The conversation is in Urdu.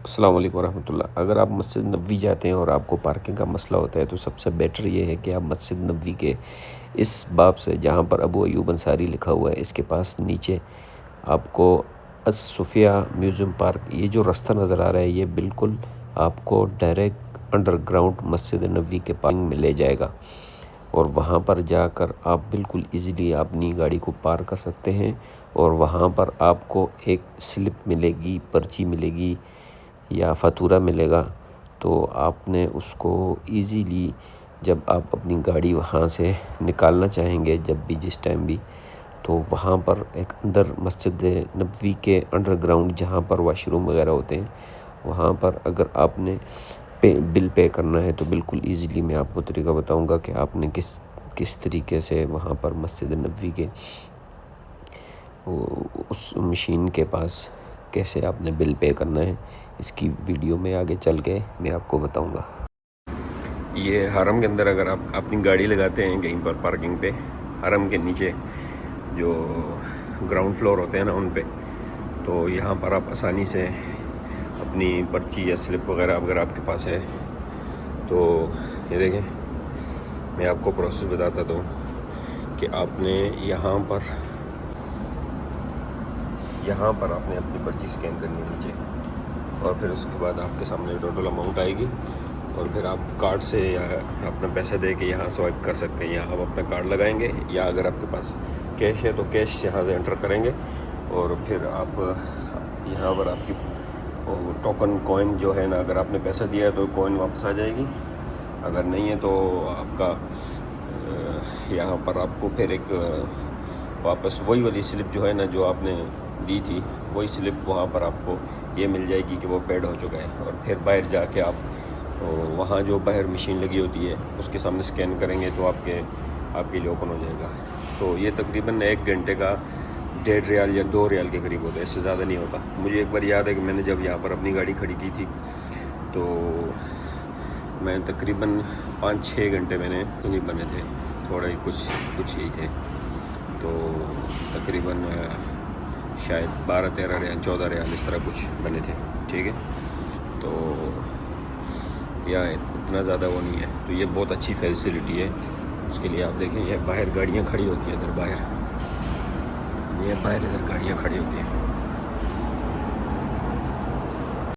السلام علیکم ورحمۃ اللہ۔ اگر آپ مسجد نبوی جاتے ہیں اور آپ کو پارکنگ کا مسئلہ ہوتا ہے تو سب سے بیٹر یہ ہے کہ آپ مسجد نبوی کے اس باب سے جہاں پر ابو ایوب انصاری لکھا ہوا ہے اس کے پاس نیچے آپ کو الصفیہ میوزیم پارک، یہ جو راستہ نظر آ رہا ہے یہ بالکل آپ کو direct under ground Masjid Nabawi کے پارکنگ میں لے جائے گا، اور وہاں پر جا کر آپ بالکل ایزیلی اپنی گاڑی کو پارک کر سکتے ہیں، اور وہاں پر آپ کو ایک سلپ ملے گی، پرچی ملے گی یا فاتورہ ملے گا، تو آپ نے اس کو ایزیلی جب آپ اپنی گاڑی وہاں سے نکالنا چاہیں گے جب بھی جس ٹائم بھی، تو وہاں پر ایک اندر مسجد نبوی کے انڈر گراؤنڈ جہاں پر واش روم وغیرہ ہوتے ہیں وہاں پر اگر آپ نے بل پے کرنا ہے تو بالکل ایزیلی میں آپ کو طریقہ بتاؤں گا کہ آپ نے کس طریقے سے وہاں پر مسجد نبوی کے اس مشین کے پاس کیسے آپ نے بل پے کرنا ہے، اس کی ویڈیو میں آگے چل کے میں آپ کو بتاؤں گا۔ یہ حرم کے اندر اگر آپ اپنی گاڑی لگاتے ہیں کہیں پر پارکنگ پہ، حرم کے نیچے جو گراؤنڈ فلور ہوتے ہیں نا ان پہ، تو یہاں پر آپ آسانی سے اپنی پرچی یا سلپ وغیرہ اگر آپ کے پاس ہے تو یہ دیکھیں میں آپ کو پروسیس بتاتا ہوں کہ آپ نے یہاں پر آپ نے اپنی پرچی سکین کرنی ہے نیچے، اور پھر اس کے بعد آپ کے سامنے ٹوٹل اماؤنٹ آئے گی، اور پھر آپ کارڈ سے یا اپنا پیسہ دے کے یہاں سوائپ کر سکتے ہیں، یہاں آپ اپنا کارڈ لگائیں گے، یا اگر آپ کے پاس کیش ہے تو کیش یہاں سے انٹر کریں گے، اور پھر آپ یہاں پر آپ کی ٹوکن کوئن جو ہے نا، اگر آپ نے پیسہ دیا ہے تو کوئن واپس آ جائے گی، اگر نہیں ہے تو آپ کا یہاں پر آپ کو پھر ایک واپس وہی والی سلپ جو ہے نا جو آپ نے دی تھی وہی سلپ وہاں پر آپ کو یہ مل جائے گی کہ وہ پیڈ ہو چکا ہے، اور پھر باہر جا کے آپ وہاں جو باہر مشین لگی ہوتی ہے اس کے سامنے سکین کریں گے تو آپ کے لیے اوپن ہو جائے گا۔ تو یہ تقریباً 1 گھنٹے کا 1.5 ریال یا 2 ریال کے قریب ہوتا ہے، اس سے زیادہ نہیں ہوتا۔ مجھے ایک بار یاد ہے کہ میں نے جب یہاں پر اپنی گاڑی کھڑی کی تھی تو میں تقریباً 5-6 گھنٹے میں نے نہیں بنے تھے، تھوڑا ہی کچھ ہی تھے، تو تقریباً شاید 12-13 ریال 14 ریال اس طرح کچھ بنے تھے، ٹھیک ہے، تو یا اتنا زیادہ وہ نہیں ہے، تو یہ بہت اچھی فیسلٹی ہے۔ اس کے لیے آپ دیکھیں یہ باہر گاڑیاں کھڑی ہوتی ہیں، ادھر باہر گاڑیاں کھڑی ہوتی ہیں۔